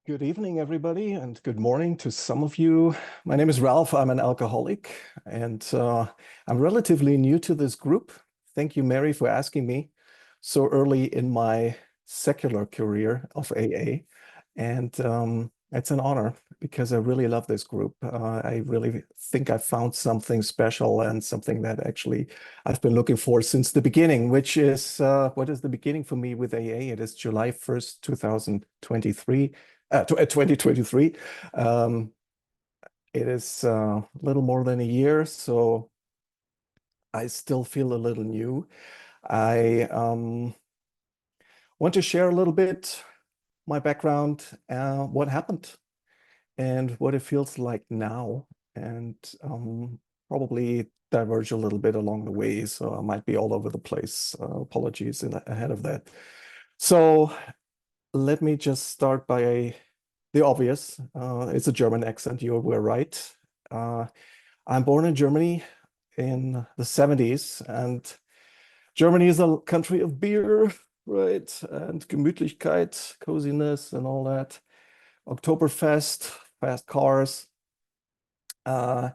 Good evening, everybody, and good morning to some of you. My name is Ralph. I'm an alcoholic, and I'm relatively new to this group. Thank you, Mary, for asking me so early in my secular career of AA. And it's an honor because I really love this group. I really think I found something special and something that actually I've been looking for since the beginning, which is what is the beginning for me with AA? It is July 1st, 2023. 2023. Um, it is a little more than a year, so I still feel a little new. I want to share a little bit my background, what happened, and what it feels like now, and probably diverge a little bit along the way, so I might be all over the place. Apologies ahead of that. So let me just start by the obvious. It's a German accent. You were right. Uh, I'm born in Germany in the 70s, and Germany is a country of beer, right? And Gemütlichkeit, coziness, and all that. Oktoberfest, fast cars. Uh,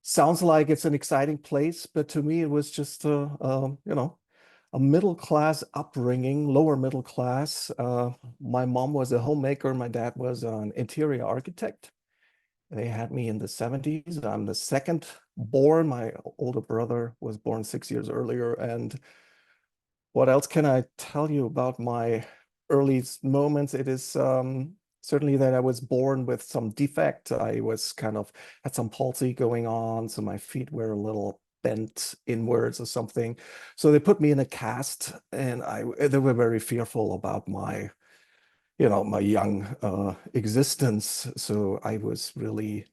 Sounds like it's an exciting place, but to me, it was just a middle class upbringing, lower middle class. My mom was a homemaker. My dad was an interior architect. They had me in the 70s. I'm the second born. My older brother was born 6 years earlier. And what else can I tell you about my earliest moments? It is certainly that I was born with some defect. I was had some palsy going on, so my feet were a little bent inwards or something. So they put me in a cast, and they were very fearful about my young existence. So I was really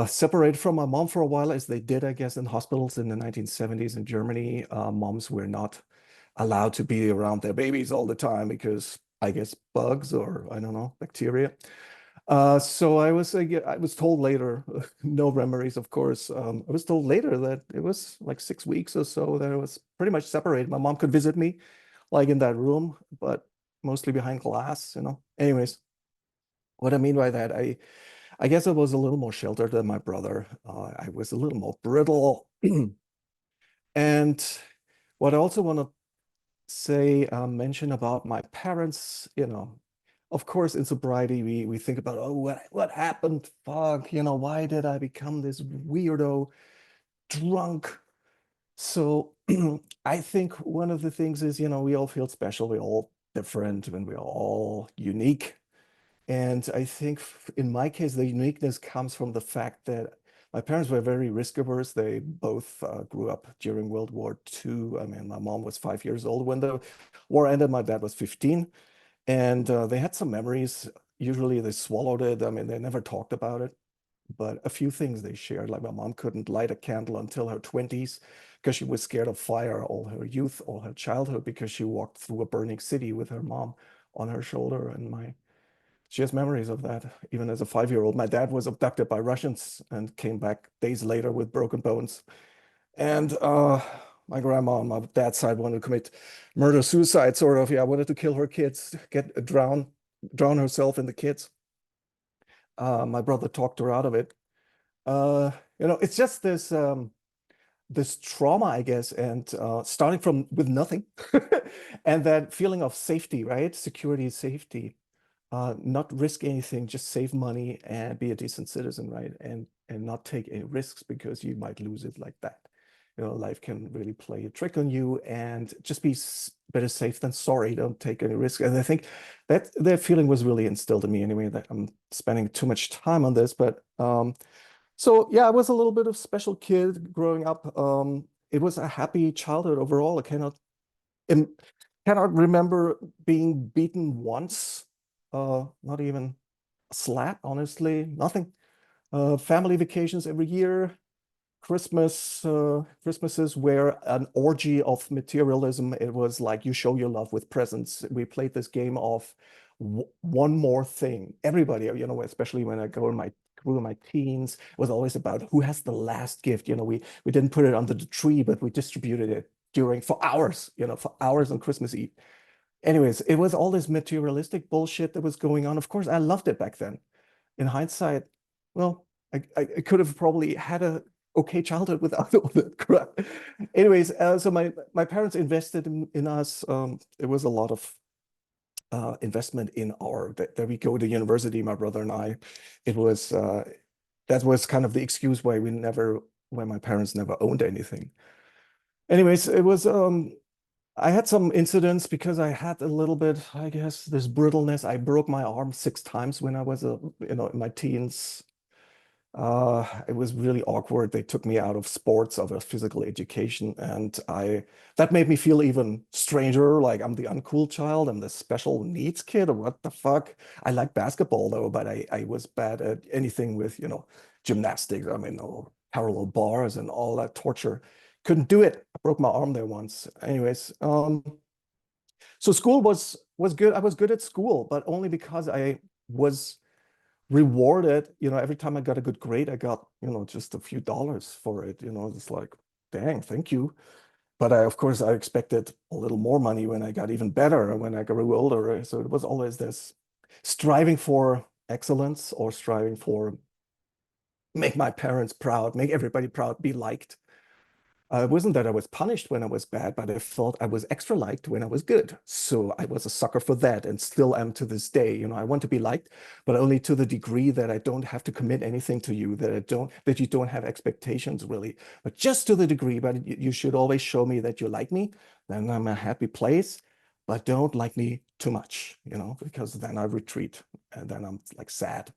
separated from my mom for a while, as they did, I guess, in hospitals in the 1970s in Germany. Moms were not allowed to be around their babies all the time because I guess bugs or I don't know, bacteria. So I was told later, no memories, of course. I was told later that it was like 6 weeks or so that I was pretty much separated. My mom could visit me, like in that room, but mostly behind glass. Anyways, what I mean by that, I guess I was a little more sheltered than my brother. I was a little more brittle. And what I also want to mention about my parents, of course, in sobriety, we think about, oh, what happened? Fuck, why did I become this weirdo drunk? So I think one of the things is, we all feel special, we're all different, and we're all unique. And I think in my case, the uniqueness comes from the fact that my parents were very risk averse. They both grew up during World War II. I mean, my mom was 5 years old when the war ended. My dad was 15. And they had some memories. Usually they swallowed it. I mean, they never talked about it. But a few things they shared, like my mom couldn't light a candle until her 20s because she was scared of fire all her youth, all her childhood, because she walked through a burning city with her mom on her shoulder. And she has memories of that, even as a 5-year-old. My dad was abducted by Russians and came back days later with broken bones. And my grandma on my dad's side wanted to commit murder suicide, sort of. Yeah, wanted to kill her kids, drown herself in the kids. My brother talked her out of it. It's just this trauma, I guess, and starting from with nothing, and that feeling of safety, right? Security, safety, not risk anything, just save money and be a decent citizen, right? And not take any risks because you might lose it like that. Life can really play a trick on you, and just be better safe than sorry. Don't take any risk. And I think that feeling was really instilled in me anyway, that I'm spending too much time on this. But so yeah, I was a little bit of special kid growing up. It was a happy childhood overall. Im- cannot remember being beaten once. Not even a slap, honestly, nothing. Family vacations every year. Christmases were an orgy of materialism. It was like you show your love with presents. We played this game of one more thing. Everybody, especially when I grew in my teens, it was always about who has the last gift. We didn't put it under the tree, but we distributed it for hours on Christmas Eve. Anyways, it was all this materialistic bullshit that was going on. Of course, I loved it back then. In hindsight, well, I could have probably had a okay childhood without all that crap. Anyways, so my parents invested in us. There was a lot of investment in our that we go to university, my brother and I. It was that was kind of the excuse why my parents never owned anything. Anyways, it was I had some incidents because I had a little bit, I guess, this brittleness. I broke my arm 6 times when I was in my teens. It was really awkward. They took me out of sports, of a physical education, and I that made me feel even stranger, like I'm the uncool child, I'm the special needs kid, or what the fuck? I like basketball though, but I was bad at anything with, gymnastics, I mean, or parallel bars and all that torture. Couldn't do it. I broke my arm there once. Anyways, so school was good. I was good at school, but only because I was rewarded, every time I got a good grade, I got, just a few dollars for it. It's like, dang, thank you. But of course, I expected a little more money when I got even better and when I grew older. So it was always this striving for excellence or striving for make my parents proud, make everybody proud, be liked. It wasn't that I was punished when I was bad, but I felt I was extra liked when I was good. So I was a sucker for that and still am to this day. I want to be liked, but only to the degree that I don't have to commit anything to you, that you don't have expectations really, but just to the degree, but you should always show me that you like me, then I'm a happy place, but don't like me too much, because then I retreat and then I'm like sad.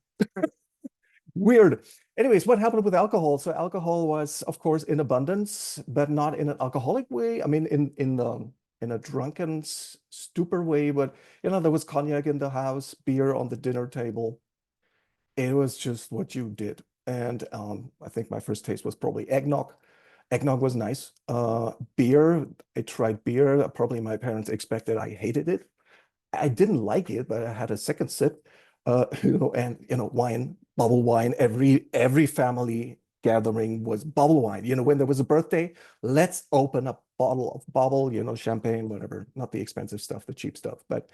Weird. Anyways, what happened with alcohol? So alcohol was, of course, in abundance, but not in an alcoholic way. I mean, in a drunken stupor way. But there was cognac in the house, beer on the dinner table. It was just what you did. And I think my first taste was probably eggnog. Eggnog was nice. Beer, I tried beer. Probably my parents expected I hated it. I didn't like it, but I had a second sip. And wine, bubble wine. Every family gathering was bubble wine. When there was a birthday, let's open a bottle of bubble, champagne, whatever. Not the expensive stuff, the cheap stuff. But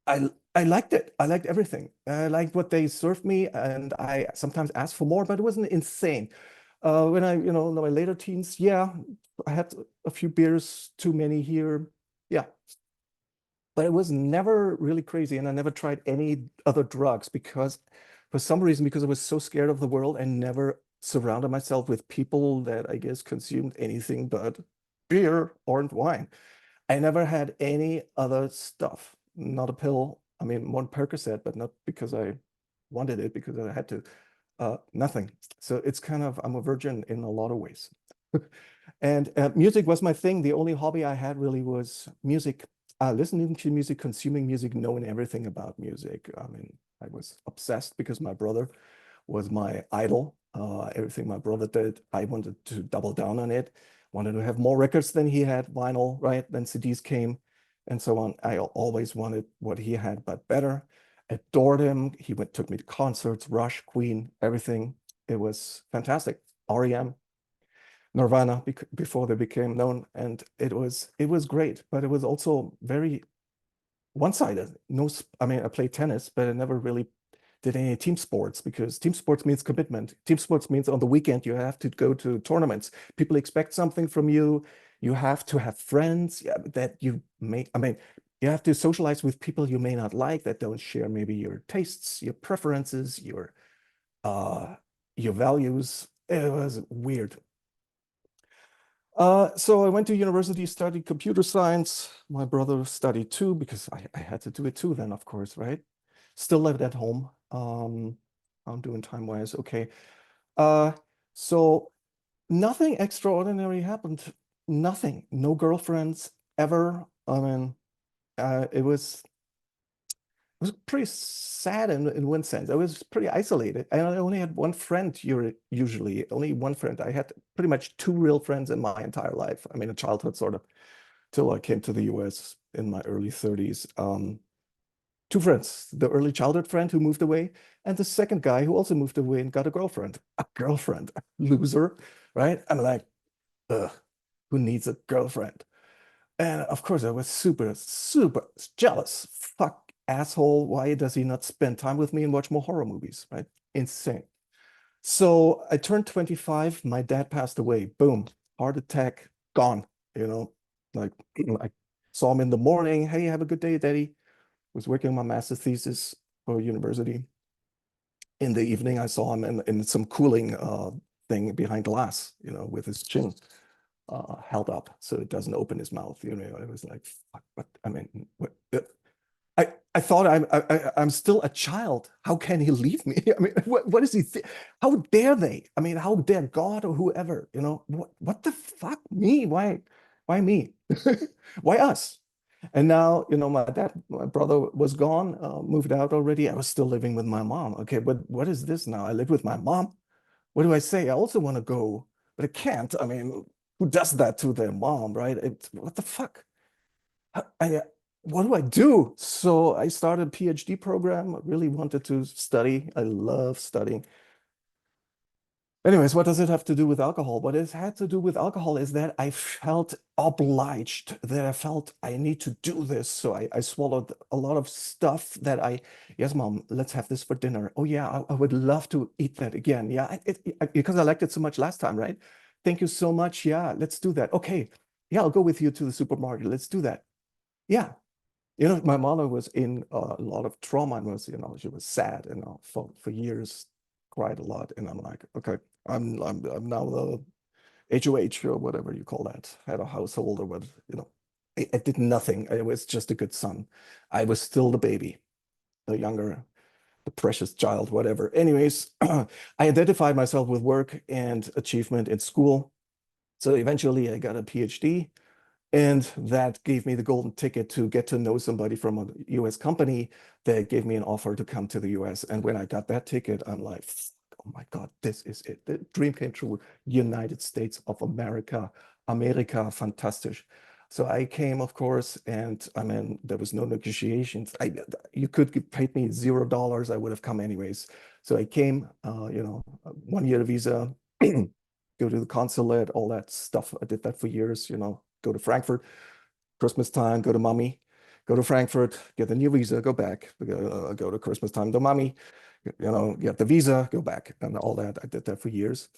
I liked it. I liked everything. I liked what they served me, and I sometimes asked for more, but it wasn't insane. When in my later teens, yeah, I had a few beers too many here. Yeah, but it was never really crazy. And I never tried any other drugs because for some reason, because I was so scared of the world and never surrounded myself with people that I guess consumed anything but beer or wine. I never had any other stuff, not a pill. I mean, one Percocet, but not because I wanted it, because I had to. Nothing. So it's kind of, I'm a virgin in a lot of ways. And music was my thing. The only hobby I had really was music, listening to music, consuming music, knowing everything about music. I mean, I was obsessed because my brother was my idol. Everything my brother did, I wanted to double down on it. Wanted to have more records than he had, vinyl, right? Then CDs came and so on. I always wanted what he had, but better. Adored him. He took me to concerts, Rush, Queen, everything. It was fantastic. REM, Nirvana before they became known, and it was great, but it was also very one-sided. No, I mean, I played tennis, but I never really did any team sports because team sports means commitment. Team sports means on the weekend you have to go to tournaments. People expect something from you. You have to have friends, yeah, that you may, I mean, you have to socialize with people you may not like that don't share maybe your tastes, your preferences, uh your values. It was weird. So I went to university, studied computer science. My brother studied too because I had to do it too then, of course, right? Still lived at home. I'm doing time-wise, okay. Uh, so nothing extraordinary happened. Nothing. No girlfriends ever. I mean, it was pretty sad in one sense. I was pretty isolated. I only had one friend usually, only one friend. I had pretty much two real friends in my entire life. I mean, a childhood sort of, till I came to the US in my early 30s. Two friends, the early childhood friend who moved away, and the second guy who also moved away and got a girlfriend. A girlfriend, loser, right? I'm like, ugh, who needs a girlfriend? And of course, I was super, super jealous. Fuck, asshole. Why does he not spend time with me and watch more horror movies, right? Insane. So I turned 25. My dad passed away. Boom, heart attack, gone. You know, like I saw him in the morning. Hey, have a good day, Daddy. Was working on my master's thesis for university. In the evening, I saw him in some cooling thing behind glass, with his chin held up so it doesn't open his mouth. It was like, fuck, what? I mean, what? I thought I'm still a child. How can he leave me? I mean, what is he? How dare they? I mean, how dare God or whoever? What the fuck? Me? Why me? Why us? And now, my brother was gone, moved out already. I was still living with my mom. Okay, but what is this now? I live with my mom. What do I say? I also want to go, but I can't. I mean, who does that to their mom, right? What the fuck? What do I do? So I started a PhD program. I really wanted to study. I love studying. Anyways, what does it have to do with alcohol? What it had to do with alcohol is that I felt obliged, that I felt I need to do this. So I swallowed a lot of stuff yes, mom, let's have this for dinner. Oh, yeah, I would love to eat that again. Yeah, because I liked it so much last time, right? Thank you so much. Yeah, let's do that. Okay. Yeah, I'll go with you to the supermarket. Let's do that. Yeah. My mother was in a lot of trauma and she was sad, for years, cried a lot. And I'm like, okay, I'm now the HOH or whatever you call that, head of household or what, I did nothing. I was just a good son. I was still the baby, the younger, the precious child, whatever. Anyways, I identified myself with work and achievement in school. So eventually I got a PhD. And that gave me the golden ticket to get to know somebody from a US company that gave me an offer to come to the US. And when I got that ticket, I'm like, oh my God, this is it. The dream came true. United States of America, America, fantastic. So I came, of course, and I mean, there was no negotiations. You could get paid me $0. I would have come anyways. So I came, 1 year visa, go to the consulate, all that stuff. I did that for years, go to Frankfurt, Christmas time, go to mommy, go to Frankfurt, get the new visa, go back, go to Christmas time to mommy, get the visa, go back, and all that. I did that for years.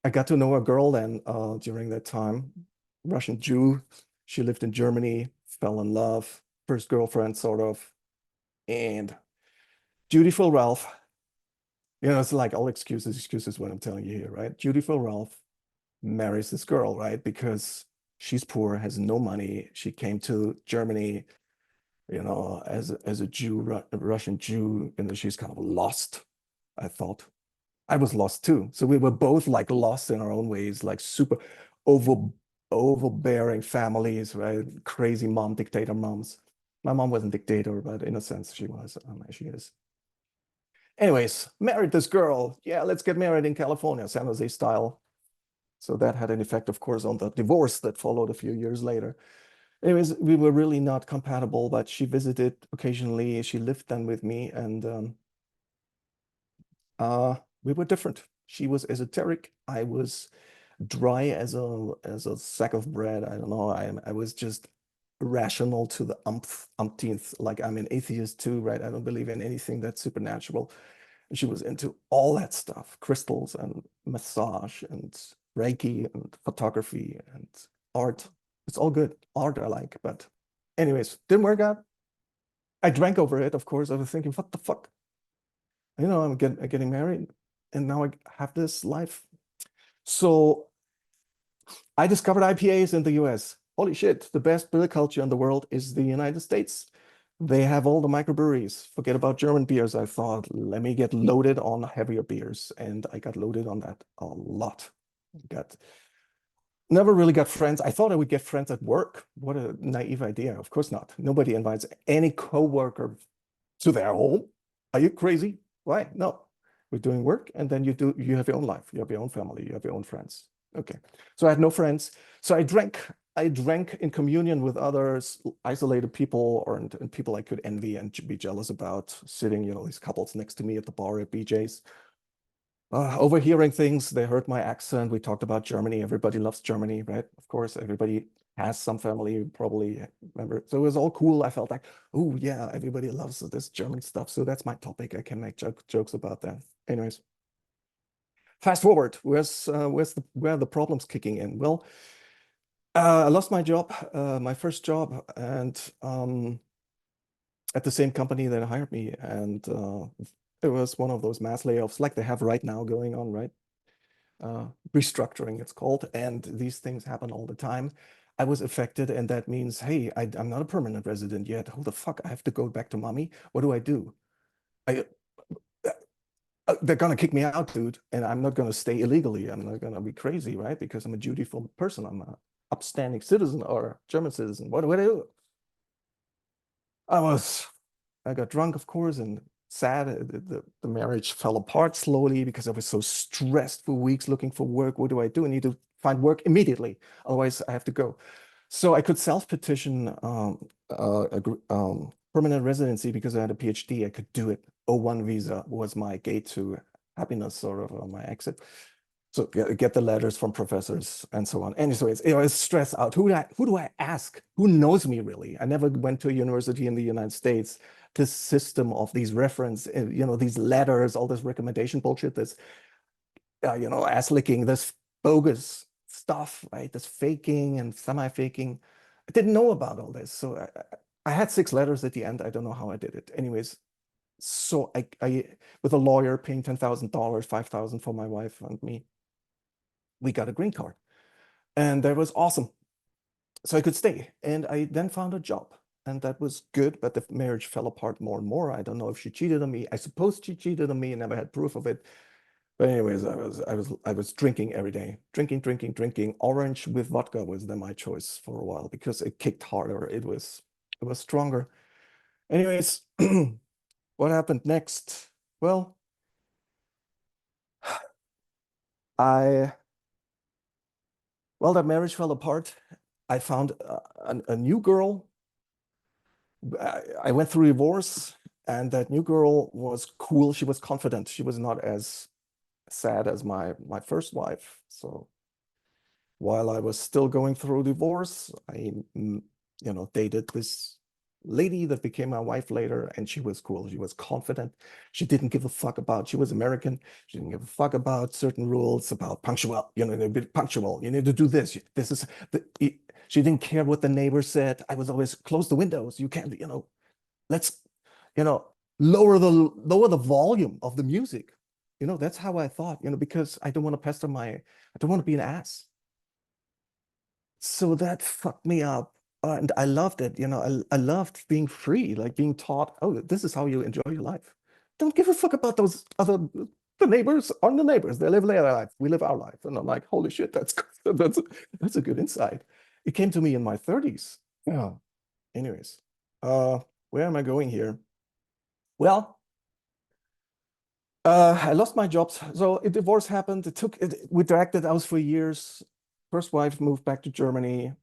I got to know a girl then during that time, Russian Jew. She lived in Germany, fell in love, first girlfriend, sort of, and dutiful Ralph. It's like all excuses what I'm telling you here, right? Dutiful Ralph marries this girl, right? Because she's poor, has no money. She came to Germany, as a Jew, Russian Jew, and she's kind of lost, I thought. I was lost too. So we were both like lost in our own ways, like super over overbearing families, right? Crazy mom, dictator moms. My mom wasn't dictator, but in a sense she was. She is. Anyways, married this girl. Yeah, let's get married in California, San Jose style. So that had an effect, of course, on the divorce that followed a few years later. Anyways, we were really not compatible, but she visited occasionally. She lived then with me, and we were different. She was esoteric. I was dry as a sack of bread. I don't know. I was just rational to the umpteenth. Like I'm an atheist too, right? I don't believe in anything that's supernatural. And she was into all that stuff, crystals and massage and Reiki and photography and art. It's all good. Art I like, but anyways, didn't work out. I drank over it, of course. I was thinking, what the fuck? I'm getting married and now I have this life. So I discovered IPAs in the US. Holy shit, the best beer culture in the world is the United States. They have all the microbreweries. Forget about German beers. I thought, let me get loaded on heavier beers. And I got loaded on that a lot. Got Never really got friends. I thought I would get friends at work. What a naive idea. Of course not. Nobody invites any coworker to their home. Are you crazy? Why? No. We're doing work and then you have your own life. You have your own family. You have your own friends. Okay. So I had no friends. So I drank in communion with others, isolated people and people I could envy and be jealous about, sitting, these couples next to me at the bar at BJ's. Overhearing things, they heard my accent. We talked about Germany. Everybody loves Germany, right? Of course, everybody has some family who probably remember. So it was all cool. I felt like, oh yeah, everybody loves this German stuff. So that's my topic. I can make jokes about that. Anyways, fast forward. Where are the problems kicking in? Well, I lost my job, my first job, and at the same company that hired me, and it was one of those mass layoffs like they have right now going on, right? Restructuring, it's called, and these things happen all the time. I was affected, and that means, hey, I'm not a permanent resident yet. Who the fuck? I have to go back to mommy. What do I do? I, they're gonna kick me out, dude, and I'm not gonna stay illegally. I'm not gonna be crazy, right? Because I'm a dutiful person. I'm a upstanding citizen or German citizen. What do I do? I was I got drunk, of course, and sad. The marriage fell apart slowly because I was so stressed for weeks looking for work. What do I do? I need to find work immediately. Otherwise, I have to go. So I could self-petition permanent residency because I had a PhD. I could do it. O1 visa was my gate to happiness, sort of, my exit. So get the letters from professors and so on. Anyways, it was stress out. Who do I ask? Who knows me really? I never went to a university in the United States. This system of these reference, these letters, all this recommendation bullshit, this, ass licking, this bogus stuff, right? This faking and semi-faking. I didn't know about all this. So I had 6 letters at the end. I don't know how I did it. Anyways, so I with a lawyer paying $10,000, 5,000 for my wife and me, we got a green card. And that was awesome. So I could stay. And I then found a job. And that was good, but the marriage fell apart more and more. I don't know if she cheated on me. I suppose she cheated on me and never had proof of it. But anyways, I was drinking every day. Drinking, drinking, drinking. Orange with vodka was then my choice for a while because it kicked harder. It was stronger. Anyways, what happened next? Well, I that marriage fell apart. I found a new girl. I went through divorce, and that new girl was cool. She was confident. She was not as sad as my first wife. So while I was still going through divorce, I dated this lady that became my wife later, and she was cool. She was confident. She didn't give a fuck about. She was American. She didn't give a fuck about certain rules about punctual. A bit punctual. You need to do this. This is the. She didn't care what the neighbor said. I was always close the windows. You can't. Let's, you know, lower the volume of the music. That's how I thought. Because I don't want to pester I don't want to be an ass. So that fucked me up. And I loved it. I loved being free, like being taught, oh, this is how you enjoy your life. Don't give a fuck about the neighbors are the neighbors. They live their life. We live our life. And I'm like, holy shit, that's a good insight. It came to me in my 30s. Yeah. Anyways, where am I going here? Well, I lost my job. So a divorce happened. We dragged it out for years. First wife moved back to Germany.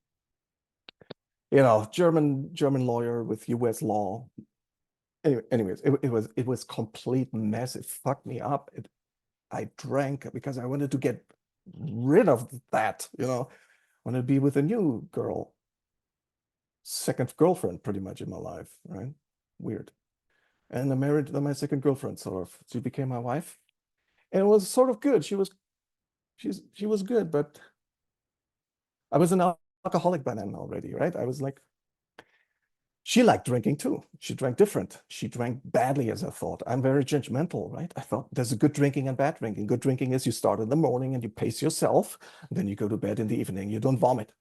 German lawyer with US law. Anyways, it was complete mess. It fucked me up. I drank because I wanted to get rid of that, wanted to be with a new girl, second girlfriend pretty much in my life, right? Weird. And I married my second girlfriend, sort of. She became my wife. And it was sort of good. She was good, but I was an alcoholic by then already, right? I was like, she liked drinking too. She drank different. She drank badly, as I thought. I'm very judgmental, right? I thought there's a good drinking and bad drinking. Good drinking is you start in the morning and you pace yourself, and then you go to bed in the evening. You don't vomit.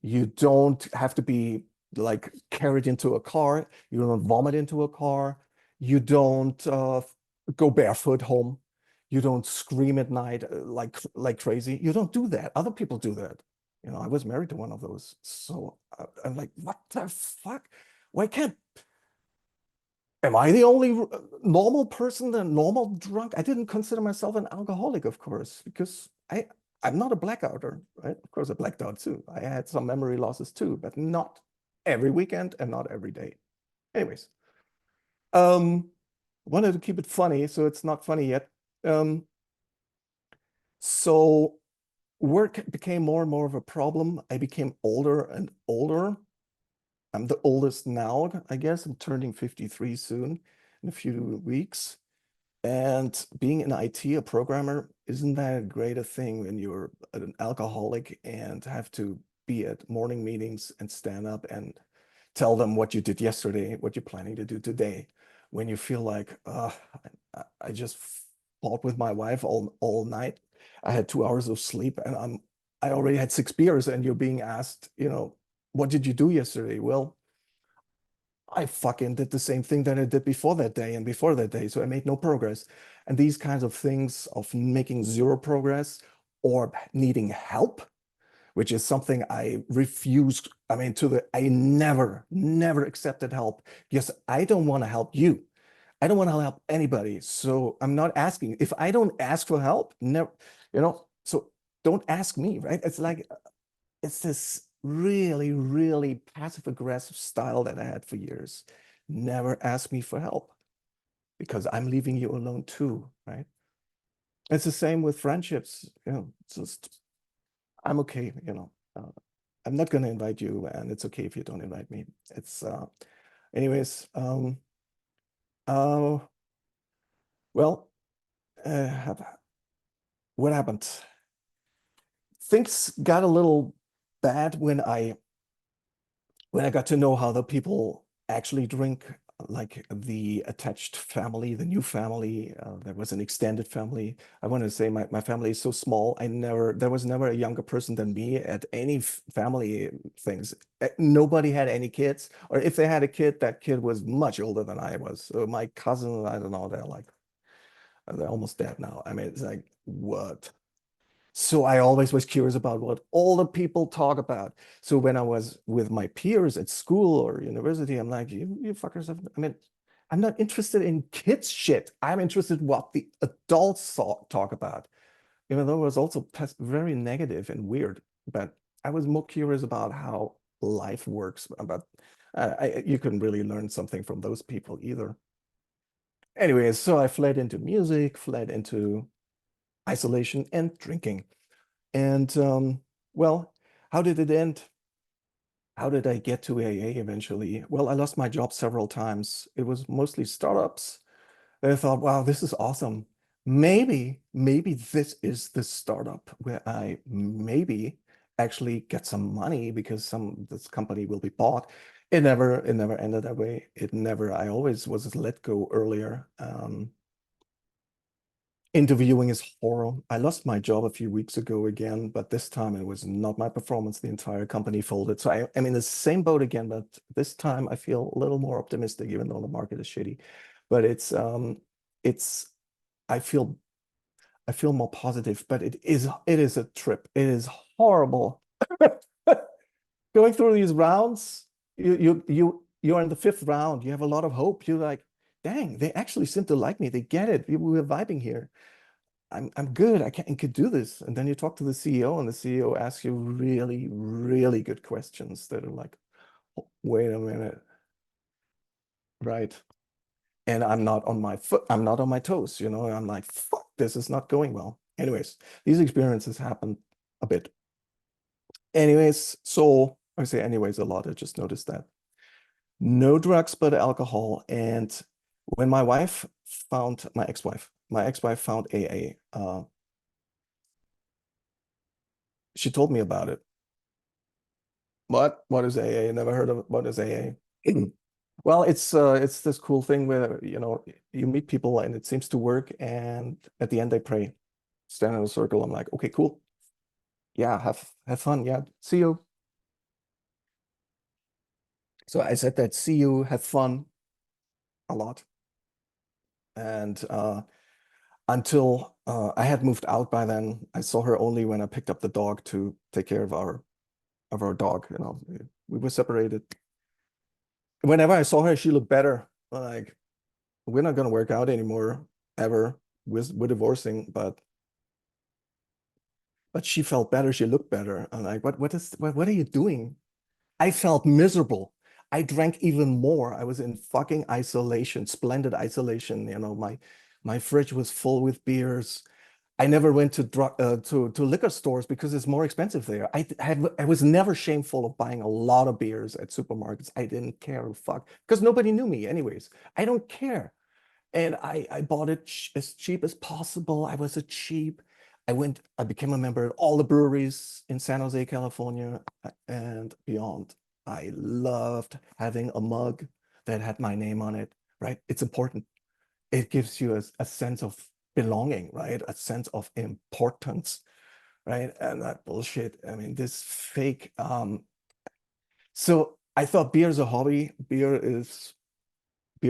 You don't have to be like carried into a car. You don't vomit into a car. You don't go barefoot home. You don't scream at night like crazy. You don't do that. Other people do that. I was married to one of those. So I'm like, what the fuck? Why can't Am I the only normal person, the normal drunk? I didn't consider myself an alcoholic, of course, because I'm not a blackouter, right? Of course, I blacked out too. I had some memory losses too, but not every weekend and not every day. Anyways, um, wanted to keep it funny, so it's not funny yet. Um, so work became more and more of a problem. I became older and older. I'm the oldest now, I guess. I'm turning 53 soon in a few weeks. And being in IT, a programmer, isn't that a great a thing when you're an alcoholic and have to be at morning meetings and stand up and tell them what you did yesterday, what you're planning to do today, when you feel like, I just fought with my wife all night. I had 2 hours of sleep and I already had 6 beers and you're being asked, what did you do yesterday? Well, I fucking did the same thing that I did before that day and before that day. So I made no progress. And these kinds of things of making zero progress or needing help, which is something I refused. I mean, I never accepted help because I don't want to help you. I don't want to help anybody. So I'm not asking. If I don't ask for help, never, so don't ask me, right? It's like it's this really passive aggressive style that I had for years. Never ask me for help because I'm leaving you alone too, right? It's the same with friendships. It's just I'm okay. I'm not going to invite you, and it's okay if you don't invite me. It's anyways. Uh, well, uh, what happened? Things got a little bad when I got to know how the people actually drink, like the attached family, the new family. There was an extended family. I want to say my family is so small. There was never a younger person than me at any family things. Nobody had any kids, or if they had a kid, that kid was much older than I was. So my cousin, I don't know, they're almost dead now. I mean, it's like, what? So I always was curious about what all the people talk about. So when I was with my peers at school or university, I'm like, you fuckers have, I mean, I'm not interested in kids shit. I'm interested in what the adults talk about, even though it was also very negative and weird. But I was more curious about how life works. But you couldn't really learn something from those people either. Anyways, so I fled into music, fled into isolation and drinking. And well, how did it end? How did I get to AA eventually? Well, I lost my job several times. It was mostly startups. And I thought, wow, this is awesome. Maybe this is the startup where I maybe actually get some money because this company will be bought. It never ended that way. I always was let go earlier. Interviewing is horrible. I lost my job a few weeks ago again, but this time it was not my performance. The entire company folded. So I'm in the same boat again, but this time I feel a little more optimistic, even though the market is shitty. But it's I feel I feel more positive, but it is a trip. It is horrible. Going through these rounds, you're in the fifth round. You have a lot of hope. You're like, dang, they actually seem to like me. They get it. We were vibing here. I'm good. I could do this. And then you talk to the CEO, and the CEO asks you really good questions that are like, "Oh, wait a minute, right?" And I'm not on my foot. I'm not on my toes. I'm like, fuck, this is not going well. Anyways, these experiences happen a bit. Anyways, so I say anyways a lot. I just noticed that. No drugs but alcohol. And when my ex-wife found AA, she told me about it. What is AA? Never heard of what is AA? Well, it's this cool thing where you meet people and it seems to work, and at the end they pray, stand in a circle. I'm like, okay, cool. Yeah, have fun. Yeah, see you. So I said that, see you, have fun a lot. And until I had moved out by then, I saw her only when I picked up the dog to take care of our dog. We were separated. Whenever I saw her, she looked better. Like, we're not gonna work out anymore ever. We're divorcing, but she felt better. She looked better. I'm like, what are you doing? I felt miserable. I drank even more. I was in fucking isolation, splendid isolation. My fridge was full with beers. I never went to to liquor stores because it's more expensive there. I was never shameful of buying a lot of beers at supermarkets. I didn't care a fuck because nobody knew me anyways. I don't care. And I bought it ch as cheap as possible. I was a cheap. I became a member of all the breweries in San Jose, California, and beyond. I loved having a mug that had my name on it, right? It's important. It gives you a sense of belonging, right? A sense of importance, right? And that bullshit. I mean, this fake. So I thought beer is a hobby. Beer is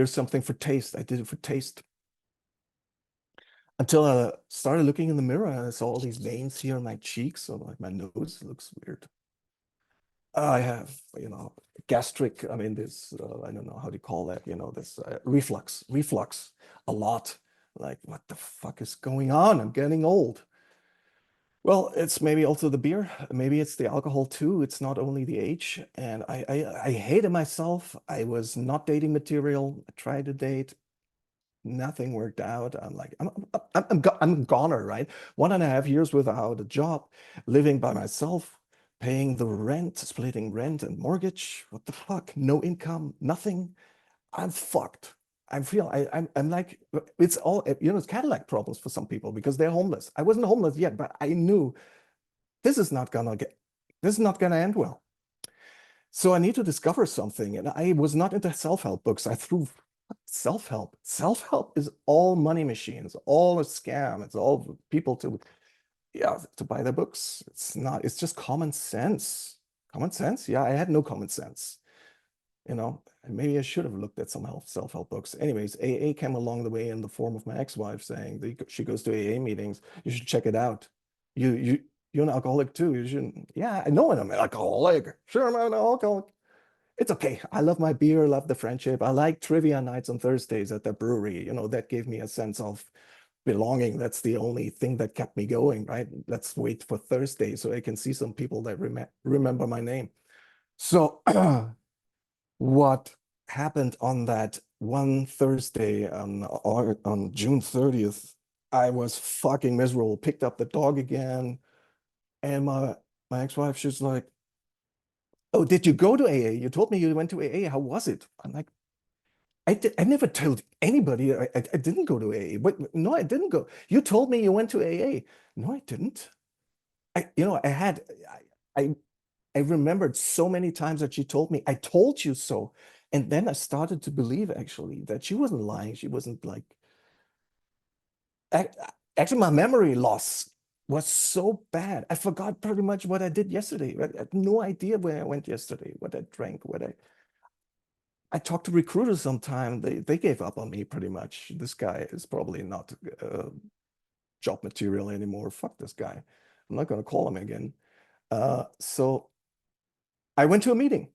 something for taste. I did it for taste until I started looking in the mirror and I saw all these veins here on my cheeks. So like my nose looks weird. I have, gastric, I mean, this, I don't know how to call that, this reflux a lot. Like, what the fuck is going on? I'm getting old. Well, it's maybe also the beer. Maybe it's the alcohol too. It's not only the age. And I hated myself. I was not dating material. I tried to date. Nothing worked out. I'm like, I'm a goner, right? 1.5 years without a job, living by myself, paying the rent, splitting rent and mortgage. What the fuck? No income, nothing. I'm fucked. I'm like, it's all, it's Cadillac problems for some people because they're homeless. I wasn't homeless yet, but I knew this is not gonna get, this is not gonna end well. So I need to discover something. And I was not into self-help books. I threw self-help. Self-help is all money machines, all a scam. It's all people to buy their books. It's not, it's just common sense. Common sense? Yeah, I had no common sense. And maybe I should have looked at some self-help books. Anyways, AA came along the way in the form of my ex-wife saying she goes to AA meetings. You should check it out. You're an alcoholic too. You shouldn't. Yeah, I know I'm an alcoholic. Sure, I'm an alcoholic. It's okay. I love my beer, love the friendship. I like trivia nights on Thursdays at the brewery. That gave me a sense of belonging. That's the only thing that kept me going, right? Let's wait for Thursday so I can see some people that remember my name. So what happened on that one Thursday on June 30th, I was fucking miserable, picked up the dog again, and my ex-wife, she's like, "Oh, did you go to AA? You told me you went to AA. How was it?" I'm like, I never told anybody I didn't go to AA. But no, I didn't go. You told me you went to AA. No, I didn't. I had I I remembered so many times that she told me, I told you so. And then I started to believe actually that she wasn't lying. She wasn't like, actually, my memory loss was so bad. I forgot pretty much what I did yesterday. I had no idea where I went yesterday, what I drank, I talked to recruiters sometime. They gave up on me pretty much. This guy is probably not job material anymore. Fuck this guy. I'm not going to call him again. So I went to a meeting,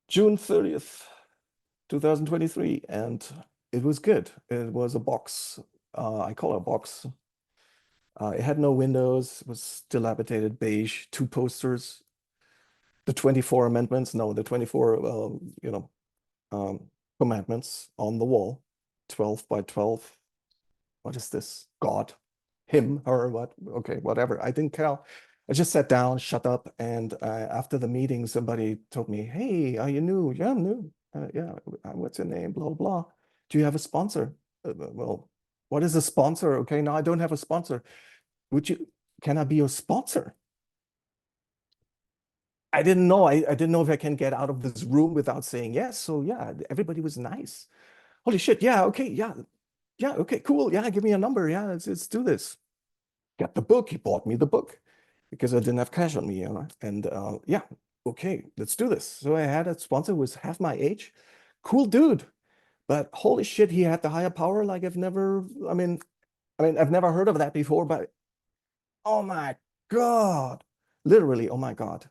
June 30th. 2023, and it was good. It was a box. I call it a box. It had no windows. It was dilapidated beige. Two posters. The 24 amendments. No, the 24. Um, commandments on the wall. 12 by 12. What is this? God, him, her, what? Okay, whatever. I didn't care. I just sat down, shut up, and after the meeting, somebody told me, "Hey, are you new?" "Yeah, I'm new." "Yeah, what's your name?" Blah blah. "Do you have a sponsor?" Well, what is a sponsor?" "Okay, no, I don't have a sponsor." "Would you? Can I be your sponsor?" I didn't know. I didn't know if I can get out of this room without saying yes. So yeah, everybody was nice. Holy shit! Yeah, okay, yeah, yeah, okay, cool. Yeah, give me a number. Yeah, let's do this. Got the book. He bought me the book because I didn't have cash on me, And yeah, okay, let's do this. So I had a sponsor who was half my age, cool dude, but holy shit, he had the higher power. Like I've never, I've never heard of that before. But oh my god, literally, oh my god,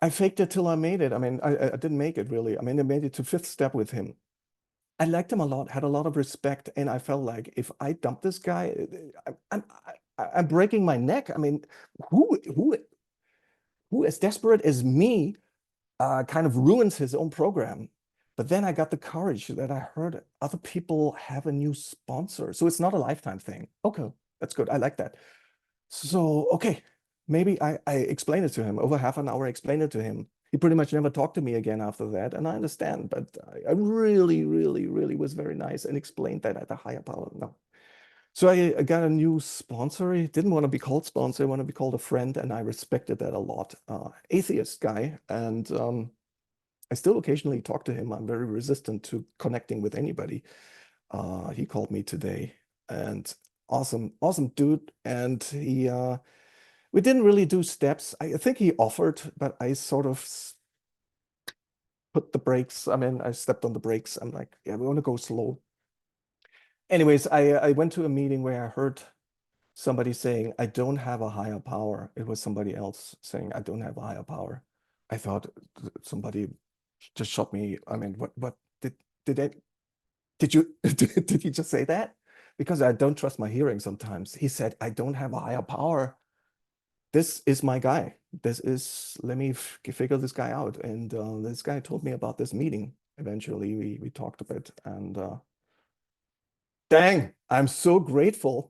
I faked it till I made it. I didn't make it really. I made it to fifth step with him. I liked him a lot, had a lot of respect, and I felt like if I dump this guy, I'm breaking my neck. Who as desperate as me kind of ruins his own program. But then I got the courage that I heard other people have a new sponsor. So it's not a lifetime thing. Okay, that's good. I like that. So, okay, maybe I explained it to him over half an hour, I explained it to him. He pretty much never talked to me again after that. And I understand, but I really, really, really was very nice and explained that at a higher power. No. So I got a new sponsor. He didn't want to be called sponsor, I want to be called a friend, and I respected that a lot. Atheist guy, and I still occasionally talk to him. I'm very resistant to connecting with anybody. He called me today, and awesome, awesome dude. And he we didn't really do steps. I think he offered, but I sort of put the brakes. I mean, I stepped on the brakes. I'm like, yeah, we want to go slow. Anyways, I went to a meeting where I heard somebody saying, I don't have a higher power. It was somebody else saying, I don't have a higher power. I thought somebody just shot me. I mean, what did they, did you, did he just say that? Because I don't trust my hearing sometimes. He said, I don't have a higher power. This is my guy. This is, let me figure this guy out. And this guy told me about this meeting. Eventually, we talked a bit, and dang, I'm so grateful.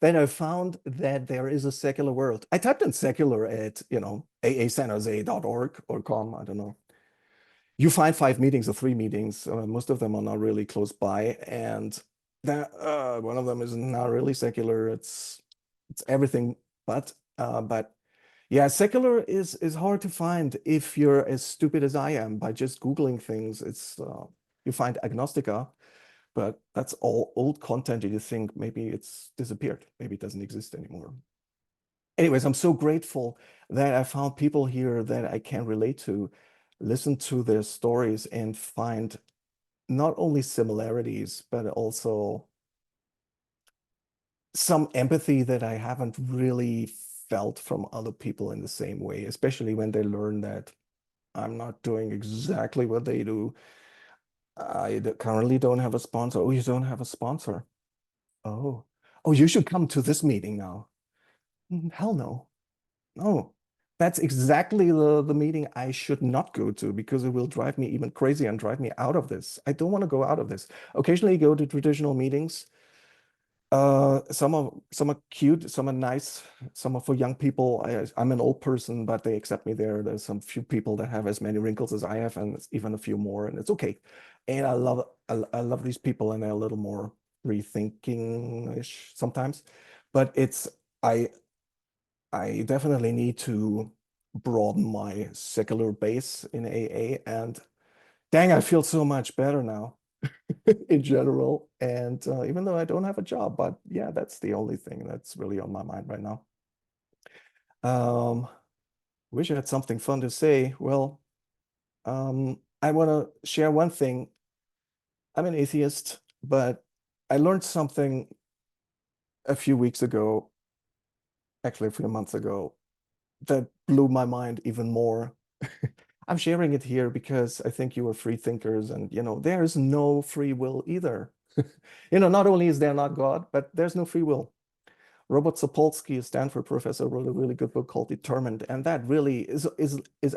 Then I found that there is a secular world. I typed in secular at, aasanjose.org or com, I don't know. You find 5 meetings or 3 meetings. Most of them are not really close by, and that one of them is not really secular. It's everything but yeah, secular is hard to find if you're as stupid as I am by just Googling things. It's you find agnostica, but that's all old content and you think maybe it's disappeared, maybe it doesn't exist anymore. Anyways, I'm so grateful that I found people here that I can relate to, listen to their stories, and find not only similarities, but also some empathy that I haven't really felt from other people in the same way, especially when they learn that I'm not doing exactly what they do. I currently don't have a sponsor. Oh, you don't have a sponsor. Oh, oh, you should come to this meeting now. Hell no. No, that's exactly the meeting I should not go to because it will drive me even crazy and drive me out of this. I don't want to go out of this. Occasionally go to traditional meetings. Some are cute, some are nice, some are for young people. I'm an old person, but they accept me there. There's some few people that have as many wrinkles as I have, and it's even a few more, and it's okay. And I love these people, and they're a little more rethinking-ish sometimes. But I I definitely need to broaden my secular base in AA, and dang, I feel so much better now in general. And even though I don't have a job, but yeah, that's the only thing that's really on my mind right now. Um, wish I had something fun to say. Well, I want to share one thing. I'm an atheist, but I learned something a few weeks ago, actually a few months ago, that blew my mind even more. I'm sharing it here because I think you are free thinkers, and there is no free will either. Not only is there not God, but there's no free will. Robert Sapolsky, a Stanford professor, wrote a really good book called Determined, and that really is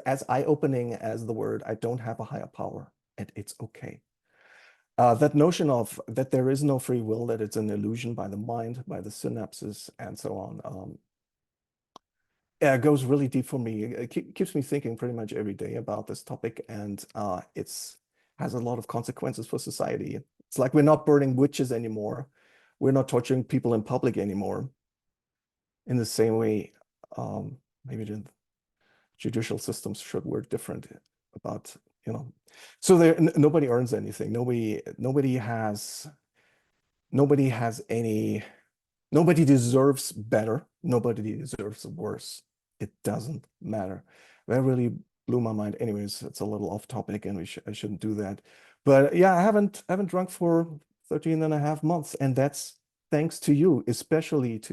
as eye-opening as the word I don't have a higher power, and it's okay. That notion of that there is no free will, that it's an illusion by the mind, by the synapses, and so on. Yeah, it goes really deep for me. It keeps me thinking pretty much every day about this topic, and it's has a lot of consequences for society. It's like we're not burning witches anymore. We're not torturing people in public anymore. In the same way, maybe the judicial systems should work different about, you know. So nobody earns anything. Nobody has any. Nobody deserves better. Nobody deserves worse. It doesn't matter. That really blew my mind. Anyways, it's a little off topic and I shouldn't do that. But yeah, I haven't drunk for 13 and a half months. And that's thanks to you, especially to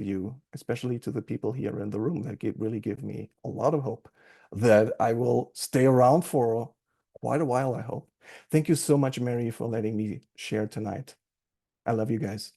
the people here in the room that really give me a lot of hope that I will stay around for quite a while, I hope. Thank you so much, Mary, for letting me share tonight. I love you guys.